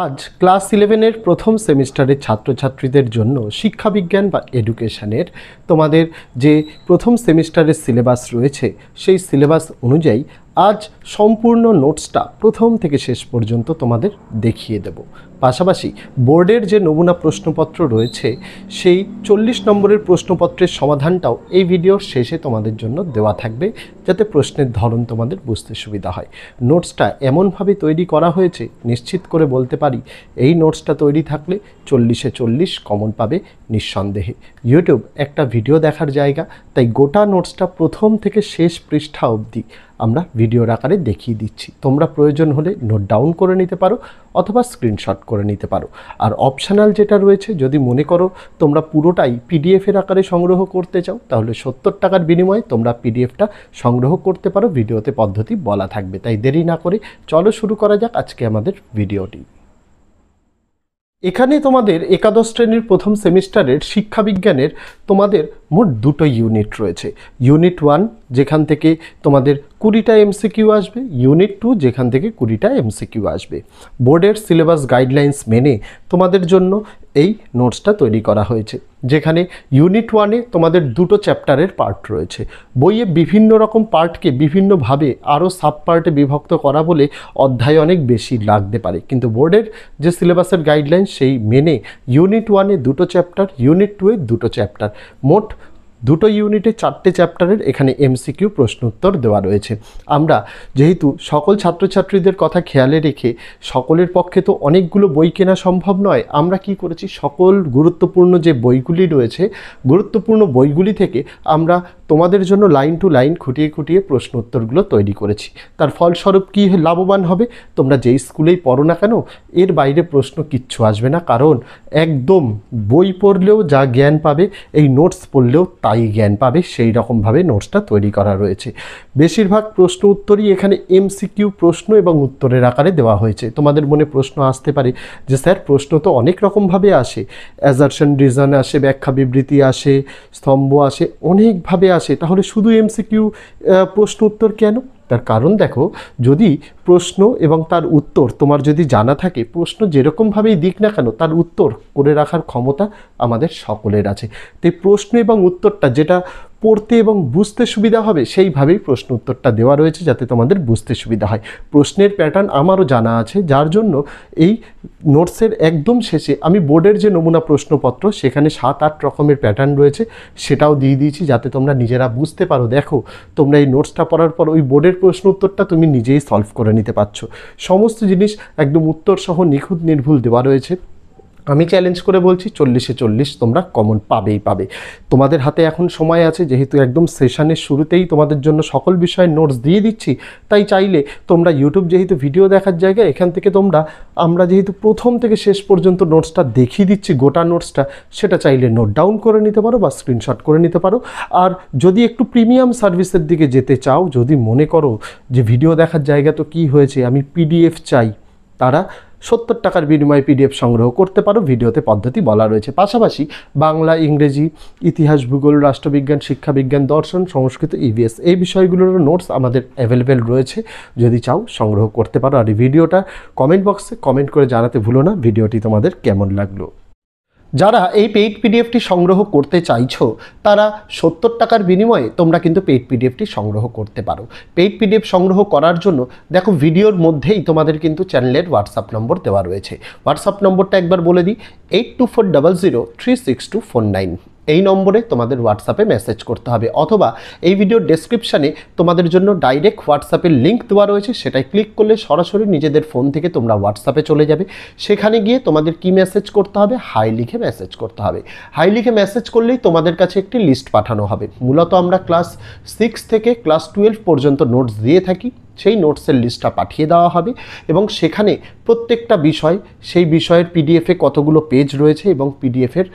আজ ক্লাস 11-এর প্রথম সেমিস্টারের ছাত্রছাত্রীদের জন্য শিক্ষাবিজ্ঞান বা এডুকেশনের তোমাদের যে প্রথম সেমিস্টারের সিলেবাস রয়েছে সেই সিলেবাস অনুযায়ী আজ সম্পূর্ণ নোটসটা প্রথম থেকে শেষ পর্যন্ত তোমাদের দেখিয়ে দেব। পাশাপাশি বোর্ডের যে নমুনা প্রশ্নপত্র রয়েছে সেই 40 নম্বরের প্রশ্নপত্রের সমাধানটাও এই ভিডিওর শেষে তোমাদের জন্য দেওয়া থাকবে, যাতে প্রশ্নের ধরন তোমাদের বুঝতে সুবিধা হয়। নোটসটা এমনভাবে তৈরি করা হয়েছে, নিশ্চিত করে বলতে পারি এই নোটসটা তৈরি থাকলে 40-এ 40 কমন পাবে নিঃসন্দেহে। ইউটিউব একটা ভিডিও দেখার জায়গা, তাই গোটা নোটসটা প্রথম থেকে শেষ পৃষ্ঠা অবধি আমরা ভিডিওর আকারে দেখিয়ে দিচ্ছি। তোমরা প্রয়োজন হলে নোট ডাউন করে নিতে পারো অথবা স্ক্রিনশট করে নিতে পারো। আর অপশনাল যেটা রয়েছে, যদি মনে করো তোমরা পুরোটাই পিডিএফের আকারে সংগ্রহ করতে চাও, তাহলে 70 টাকার বিনিময়ে তোমরা পিডিএফটা সংগ্রহ করতে পারো। ভিডিওতে পদ্ধতি বলা থাকবে। তাই দেরি না করে চলো শুরু করা যাক আজকে আমাদের ভিডিওটি। এখানে তোমাদের একাদশ শ্রেণীর প্রথম সেমিস্টারের শিক্ষাবিজ্ঞানের তোমাদের মোট দুটো ইউনিট রয়েছে। ইউনিট 1 যেখান থেকে তোমাদের 20টা এমসিকিউ আসবে, ইউনিট 2 যেখান থেকে 20টা এমসিকিউ আসবে। বোর্ডের সিলেবাস গাইডলাইন্স মেনে তোমাদের জন্য এই নোটসটা তৈরি করা হয়েছে, যেখানে ইউনিট 1-এ তোমাদের দুটো চ্যাপ্টারের পার্ট রয়েছে। বইয়ে বিভিন্ন রকম পার্টকে বিভিন্নভাবে আরও সাব পার্টে বিভক্ত করা বলে অধ্যায় অনেক বেশি লাগতে পারে, কিন্তু বোর্ডের যে সিলেবাসের গাইডলাইন সেই মেনে ইউনিট 1-এ দুটো চ্যাপ্টার, ইউনিট 2-এ দুটো চ্যাপ্টার, মোট দুটো ইউনিটে 4টে চ্যাপ্টারের এখানে এমসিকিউ প্রশ্ন উত্তর দেওয়া রয়েছে। আমরা যেহেতু সকল ছাত্রছাত্রীদের কথা খেয়ালে রেখে সকলের পক্ষে তো অনেকগুলো বই কেনা সম্ভব নয়, আমরা কি করেছি সকল গুরুত্বপূর্ণ যে বইগুলি রয়েছে গুরুত্বপূর্ণ বইগুলি থেকে আমরা তোমাদের জন্য লাইন টু লাইন খুঁটিয়ে খুঁটিয়ে প্রশ্ন উত্তরগুলো তৈরি করেছি। তার ফলস্বরূপ কী লাভবান হবে, তোমরা যেই স্কুলেই পড়ো না কেন এর বাইরে প্রশ্ন কিচ্ছু আসবে না, কারণ একদম বই পড়লেও যা জ্ঞান পাবে এই নোটস পড়লেও তাই জ্ঞান পাবে। সেই রকমভাবে নোটসটা তৈরি করা রয়েছে। বেশিরভাগ প্রশ্ন উত্তরই এখানে এমসিকিউ প্রশ্ন এবং উত্তরের আকারে দেওয়া হয়েছে। তোমাদের মনে প্রশ্ন আসতে পারে যে স্যার প্রশ্ন তো অনেক রকমভাবে আসে, অ্যাজারশন রিজন আসে, ব্যাখ্যা বিবৃতি আসে, স্তম্ভ আসে, অনেকভাবে আসে, তাহলে শুধু এমসিকিউ প্রশ্ন উত্তর কেন? তার কারণ দেখো, যদি প্রশ্ন এবং তার উত্তর তোমার যদি জানা থাকে, প্রশ্ন যেরকমভাবেই দিক না কেন তার উত্তর করে রাখার ক্ষমতা আমাদের সকলের আছে। তাই প্রশ্ন এবং উত্তরটা যেটা পড়তে এবং বুঝতে সুবিধা হবে সেইভাবেই প্রশ্ন উত্তরটা দেওয়া রয়েছে, যাতে তোমাদের বুঝতে সুবিধা হয়। প্রশ্নের প্যাটার্ন আমারও জানা আছে, যার জন্য এই নোটসের একদম শেষে আমি বোর্ডের যে নমুনা প্রশ্নপত্র সেখানে 7-8 রকমের প্যাটার্ন রয়েছে সেটাও দিয়ে দিয়েছি, যাতে তোমরা নিজেরা বুঝতে পারো। দেখো তোমরা এই নোটসটা পড়ার পর ওই বোর্ডের প্রশ্ন উত্তরটা তুমি নিজেই সলভ করে নিতে পারছো। সমস্ত জিনিস একদম উত্তর সহ নিখুঁত নির্ভুল দেওয়া রয়েছে। আমি চ্যালেঞ্জ করে বলছি 40-এ 40 তোমরা কমন পাবেই পাবে। তোমাদের হাতে এখন সময় আছে, যেহেতু একদম সেশনের শুরুতেই তোমাদের জন্য সকল বিষয়ের নোটস দিয়ে দিচ্ছি, তাই চাইলে তোমরা ইউটিউব যেহেতু ভিডিও দেখার জায়গা, এখান থেকে আমরা যেহেতু প্রথম থেকে শেষ পর্যন্ত নোটসটা দেখিয়ে দিচ্ছি গোটা নোটসটা, সেটা চাইলে নোট ডাউন করে নিতে পারো বা স্ক্রিনশট করে নিতে পারো। আর যদি একটু প্রিমিয়াম সার্ভিসের দিকে যেতে চাও, যদি মনে করো যে ভিডিও দেখার জায়গা তো কী হয়েছে, আমি পিডিএফ চাই, তারা 70 টাকার বিনিময়ে পিডিএফ সংগ্রহ করতে পারো। ভিডিওতে পদ্ধতি বলা রয়েছে। পাশাপাশি বাংলা, ইংরেজি, ইতিহাস, ভূগোল, রাষ্ট্রবিজ্ঞান, শিক্ষাবিজ্ঞান, দর্শন, সংস্কৃত, ইভিএস এই বিষয়গুলোর নোটস আমাদের অ্যাভেলেবেল রয়েছে, যদি চাও সংগ্রহ করতে পারো। আর এই ভিডিওটা কমেন্ট বক্সে কমেন্ট করে জানাতে ভুলো না ভিডিওটি তোমাদের কেমন লাগলো। যারা এই পেইড পিডিএফটি সংগ্রহ করতে চাইছো তারা 70 টাকার বিনিময়ে তোমরা কিন্তু পেইড পিডিএফটি সংগ্রহ করতে পারো। পেইড পিডিএফ সংগ্রহ করার জন্য দেখো ভিডিওর মধ্যেই তোমাদের কিন্তু চ্যানেলের হোয়াটসঅ্যাপ নম্বর দেওয়া রয়েছে। হোয়াটসঅ্যাপ নম্বরটা একবার বলে দিই, 8240036249। এই নম্বরে তোমাদের হোয়াটসঅ্যাপে মেসেজ করতে হবে, অথবা এই ভিডিওর ডেসক্রিপশানে তোমাদের জন্য ডাইরেক্ট হোয়াটসঅ্যাপের লিঙ্ক দেওয়া রয়েছে, সেটাই ক্লিক করলে সরাসরি নিজেদের ফোন থেকে তোমরা হোয়াটসঅ্যাপে চলে যাবে। সেখানে গিয়ে তোমাদের কি মেসেজ করতে হবে, হাই লিখে মেসেজ করতে হবে। হাই লিখে মেসেজ করলেই তোমাদের কাছে একটি লিস্ট পাঠানো হবে। মূলত আমরা ক্লাস 6 থেকে ক্লাস 12 পর্যন্ত নোটস দিয়ে থাকি, সেই নোটসের লিস্টটা পাঠিয়ে দেওয়া হবে এবং সেখানে প্রত্যেকটা বিষয়, সেই বিষয়ের পিডিএফে কতগুলো পেজ রয়েছে এবং পিডিএফের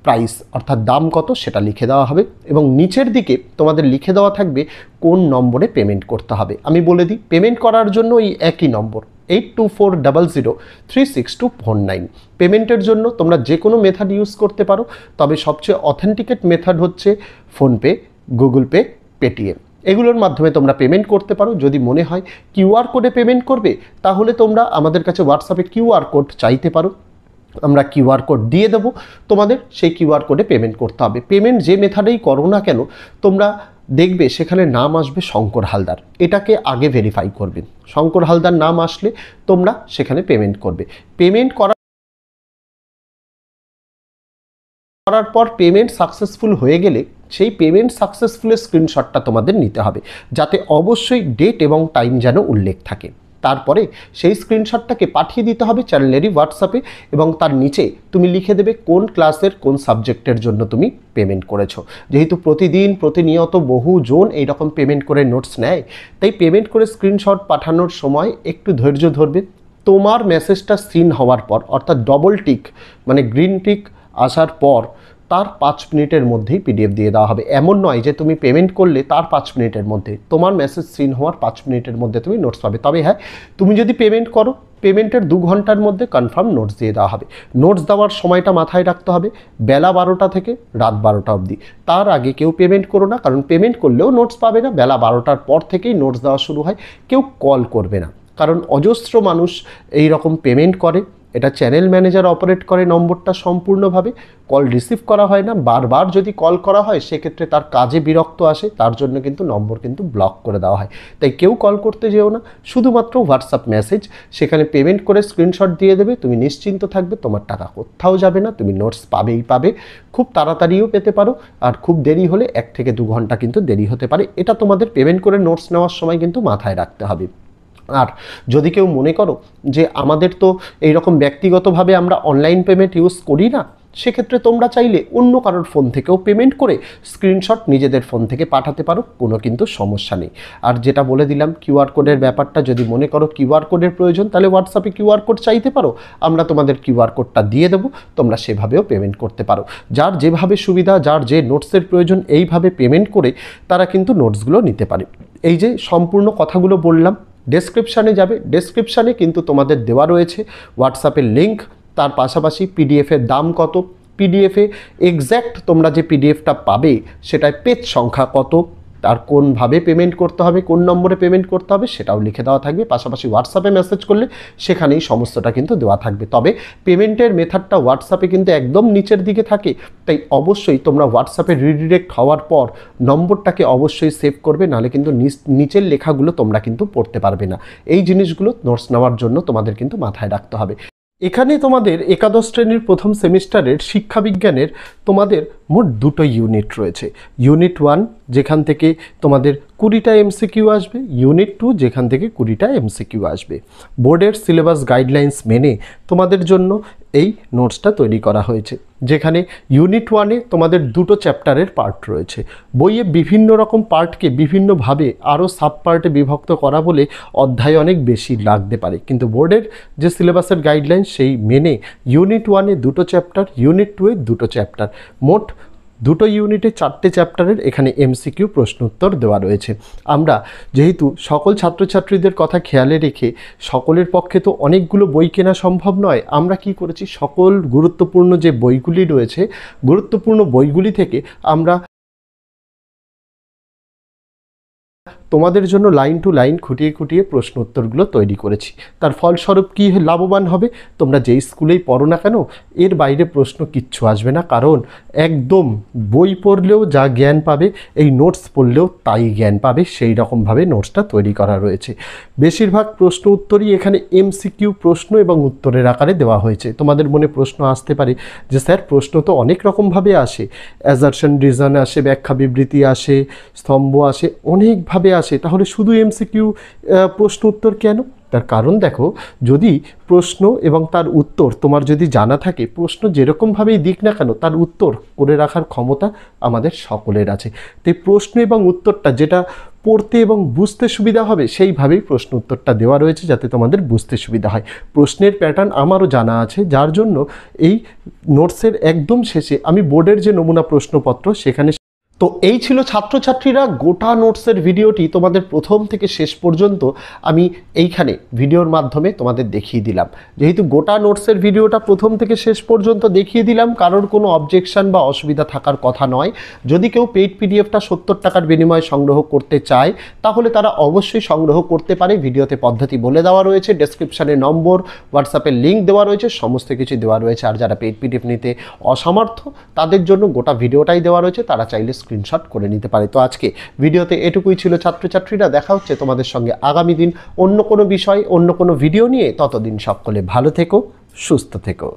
প্রাইস অর্থাৎ দাম কত সেটা লিখে দেওয়া হবে, এবং নিচের দিকে তোমাদের লিখে দেওয়া থাকবে কোন নম্বরে পেমেন্ট করতে হবে। আমি বলে দিই, পেমেন্ট করার জন্য এই একই নম্বর 8240036249। পেমেন্টের জন্য তোমরা যে কোনো মেথড ইউজ করতে পারো, তবে সবচেয়ে অথেন্টিকেট মেথড হচ্ছে ফোনপে, গুগল পে, পেটিএম। এগুলোর মাধ্যমে তোমরা পেমেন্ট করতে পারো। যদি মনে হয় কিউআর কোডে পেমেন্ট করবে, তাহলে তোমরা আমাদের কাছে হোয়াটসঅ্যাপে কিউআর কোড চাইতে পারো, আমরা কিউআর কোড দিয়ে দেবো, তোমাদের সেই কিউআর কোডে পেমেন্ট করতে হবে। পেমেন্ট যে মেথডেই করো না কেন, তোমরা দেখবে সেখানে নাম আসবে শঙ্কর হালদার, এটাকে আগে ভেরিফাই করবে। শঙ্কর হালদার নাম আসলে তোমরা সেখানে পেমেন্ট করবে। পেমেন্ট করার পর পেমেন্ট সাকসেসফুল হয়ে গেলে সেই পেমেন্ট সাকসেসফুলের স্ক্রিনশটটা তোমাদের নিতে হবে, যাতে অবশ্যই ডেট এবং টাইম যেন উল্লেখ থাকে। তারপরে সেই স্ক্রিনশটটাকে পাঠিয়ে দিতে হবে চ্যানেলেরই হোয়াটসঅ্যাপে, এবং তার নিচে তুমি লিখে দেবে কোন ক্লাসের কোন সাবজেক্টের জন্য তুমি পেমেন্ট করেছো। যেহেতু প্রতিদিন প্রতিনিয়ত বহুজন এইরকম পেমেন্ট করে নোটস নেয়, তাই পেমেন্ট করে স্ক্রিনশট পাঠানোর সময় একটু ধৈর্য ধরবে। তোমার মেসেজটা সিন হওয়ার পর, অর্থাৎ ডবল টিক মানে গ্রিন টিক আসার পর তার 5 মিনিটের মধ্যেই পিডিএফ দিয়ে দেওয়া হবে। এমন নয় যে তুমি পেমেন্ট করলে তার 5 মিনিটের মধ্যে, তোমার মেসেজ সিন হওয়ার 5 মিনিটের মধ্যে তুমি নোটস পাবে। তবে হ্যাঁ, তুমি যদি পেমেন্ট করো, পেমেন্টের 2 ঘন্টার মধ্যে কনফার্ম নোটস দিয়ে দেওয়া হবে। নোটস দেওয়ার সময়টা মাথায় রাখতে হবে, বেলা 12টা থেকে রাত 12টা অবধি। তার আগে কেউ পেমেন্ট করো না, কারণ পেমেন্ট করলেও নোটস পাবে না। বেলা 12টার পর থেকেই নোটস দেওয়া শুরু হয়। কেউ কল করবে না, কারণ অজস্র মানুষ এই রকম পেমেন্ট করে। এটা চ্যানেল ম্যানেজার অপারেট করে নম্বরটা সম্পূর্ণভাবে, কল রিসিভ করা হয় না। বারবার যদি কল করা হয় সেক্ষেত্রে তার কাজে বিরক্ত আসে, তার জন্য কিন্তু নম্বর কিন্তু ব্লক করে দেওয়া হয়। তাই কেউ কল করতে যেও না, শুধুমাত্র হোয়াটসঅ্যাপ মেসেজ, সেখানে পেমেন্ট করে স্ক্রিনশট দিয়ে দেবে। তুমি নিশ্চিন্ত থাকবে, তোমার টাকা কোথাও যাবে না, তুমি নোটস পাবেই পাবে। খুব তাড়াতাড়িও পেতে পারো, আর খুব দেরি হলে 1 থেকে 2 ঘন্টা কিন্তু দেরি হতে পারে। এটা তোমাদের পেমেন্ট করে নোটস নেওয়ার সময় কিন্তু মাথায় রাখতে হবে। আর যদি কেউ মনে করো যে আমাদের তো এইরকম ব্যক্তিগতভাবে আমরা অনলাইন পেমেন্ট ইউজ করি না, সেক্ষেত্রে তোমরা চাইলে অন্য কারোর ফোন থেকেও পেমেন্ট করে স্ক্রিনশট নিজেদের ফোন থেকে পাঠাতে পারো, কোনো কিন্তু সমস্যা নেই। আর যেটা বলে দিলাম কিউআর কোডের ব্যাপারটা, যদি মনে করো কিউআর কোডের প্রয়োজন, তাহলে হোয়াটসঅ্যাপে কিউআর কোড চাইতে পারো, আমরা তোমাদের কিউআর কোডটা দিয়ে দেবো, তোমরা সেভাবেও পেমেন্ট করতে পারো। যার যেভাবে সুবিধা, যার যে নোটসের প্রয়োজন, এইভাবে পেমেন্ট করে তারা কিন্তু নোটসগুলো নিতে পারে। এই যে সম্পূর্ণ কথাগুলো বললাম, ডেসক্রিপশানে যাবে, ডেসক্রিপশানে কিন্তু তোমাদের দেওয়া রয়েছে হোয়াটসঅ্যাপের লিঙ্ক, তার পাশাপাশি পিডিএফের দাম কত, পিডিএফে এক্স্যাক্ট তোমরা যে পিডিএফটা পাবে সেটায় পেজ সংখ্যা কত, আর কোনভাবে পেমেন্ট করতে হবে, কোন নম্বরে পেমেন্ট করতে হবে সেটাও লিখে দেওয়া থাকবে। পাশাপাশি হোয়াটসঅ্যাপে মেসেজ করলে সেখানেই সমস্তটা কিন্তু দেওয়া থাকবে। তবে পেমেন্টের মেথডটা হোয়াটসঅ্যাপে কিন্তু একদম নিচের দিকে থাকে, তাই অবশ্যই তোমরা হোয়াটসঅ্যাপে রিডিরেক্ট হওয়ার পর নম্বরটাকে অবশ্যই সেভ করবে, নাহলে কিন্তু নিচের লেখাগুলো তোমরা কিন্তু পড়তে পারবে না। এই জিনিসগুলো নোটস নেওয়ার জন্য তোমাদের কিন্তু মাথায় রাখতে হবে। এখানে তোমাদের একাদশ শ্রেণীর প্রথম সেমিস্টারের শিক্ষাবিজ্ঞানের তোমাদের মোট 2টো ইউনিট রয়েছে। ইউনিট 1 যেখান থেকে তোমাদের 20টা এমসিকিউ আসবে, ইউনিট 2 যেখান থেকে 20টা এমসিকিউ আসবে। বোর্ডের সিলেবাস গাইডলাইন্স মেনে তোমাদের জন্য এই নোটসটা তৈরি করা হয়েছে, যেখানে ইউনিট 1-এ তোমাদের 2টো চ্যাপ্টারের পার্ট রয়েছে। বইয়ে বিভিন্ন রকম পার্টকে বিভিন্নভাবে আরও সাব পার্টে বিভক্ত করা বলে অধ্যায় অনেক বেশি লাগতে পারে, কিন্তু বোর্ডের যে সিলেবাসের গাইডলাইন সেই মেনে ইউনিট 1-এ 2টো চ্যাপ্টার, ইউনিট 2-এ 2টো চ্যাপ্টার, মোট 2টো ইউনিটে 4টে চ্যাপ্টারের এখানে এমসিকিউ প্রশ্ন উত্তর দেওয়া রয়েছে। আমরা যেহেতু সকল ছাত্রছাত্রীদের কথা খেয়ালে রেখে, সকলের পক্ষে তো অনেকগুলো বই কেনা সম্ভব নয়, আমরা কি করেছি, সকল গুরুত্বপূর্ণ যে বইগুলি রয়েছে, গুরুত্বপূর্ণ বইগুলি থেকে আমরা তোমাদের জন্য লাইন টু লাইন খুঁটিয়ে খুঁটিয়ে প্রশ্ন উত্তরগুলো তৈরি করেছি। তার ফলস্বরূপ কী লাভবান হবে, তোমরা যেই স্কুলেই পড়ো না কেন এর বাইরে প্রশ্ন কিচ্ছু আসবে না, কারণ একদম বই পড়লেও যা জ্ঞান পাবে এই নোটস পড়লেও তাই জ্ঞান পাবে, সেই রকমভাবে নোটসটা তৈরি করা রয়েছে। বেশিরভাগ প্রশ্ন উত্তরই এখানে এমসিকিউ প্রশ্ন এবং উত্তরের আকারে দেওয়া হয়েছে। তোমাদের মনে প্রশ্ন আসতে পারে যে স্যার প্রশ্ন তো অনেক রকমভাবে আসে, অ্যাজারশন রিজন আসে, ব্যাখ্যা বিবৃতি আসে, স্তম্ভ আসে, অনেকভাবে আসে, তাহলে শুধু এমসিকিউ প্রশ্ন উত্তর কেন? তার কারণ দেখো, যদি প্রশ্ন এবং তার উত্তর তোমার যদি জানা থাকে, প্রশ্ন যেরকমভাবেই দিক না কেন তার উত্তর করে রাখার ক্ষমতা আমাদের সকলের আছে। তাই প্রশ্ন এবং উত্তরটা যেটা পড়তে এবং বুঝতে সুবিধা হবে সেইভাবেই প্রশ্ন উত্তরটা দেওয়া রয়েছে, যাতে তোমাদের বুঝতে সুবিধা হয়। প্রশ্নের প্যাটার্ন আমারও জানা আছে, যার জন্য এই নোটসের একদম শেষে আমি বোর্ডের যে নমুনা প্রশ্নপত্র সেখানে তো এই ছিল ছাত্রছাত্রীরা গোটা নোটসের ভিডিওটি তোমাদের প্রথম থেকে শেষ পর্যন্ত আমি এইখানে ভিডিওর মাধ্যমে তোমাদের দেখিয়ে দিলাম। যেহেতু গোটা নোটসের ভিডিওটা প্রথম থেকে শেষ পর্যন্ত দেখিয়ে দিলাম, কারোর কোনো অবজেকশন বা অসুবিধা থাকার কথা নয়। যদি কেউ পেইড পিডিএফটা 70 টাকার বিনিময়ে সংগ্রহ করতে চায় তাহলে তারা অবশ্যই সংগ্রহ করতে পারে। ভিডিওতে পদ্ধতি বলে দেওয়া রয়েছে, ডেসক্রিপশানে নম্বর, হোয়াটসঅ্যাপের লিঙ্ক দেওয়া রয়েছে, সমস্ত কিছু দেওয়া রয়েছে। আর যারা পেইড পিডিএফ নিতে অসমর্থ তাদের জন্য গোটা ভিডিওটাই দেওয়া রয়েছে, তারা চাইলে স্ক্রিনশট করে নিতে পারে। তো আজকে ভিডিওতে এটুকুই ছিল ছাত্রছাত্রীরা। দেখা হচ্ছে তোমাদের সঙ্গে আগামী দিন অন্য কোনো বিষয়, অন্য কোনো ভিডিও নিয়ে। ততদিন সকলে ভালো থেকো, সুস্থ থেকো।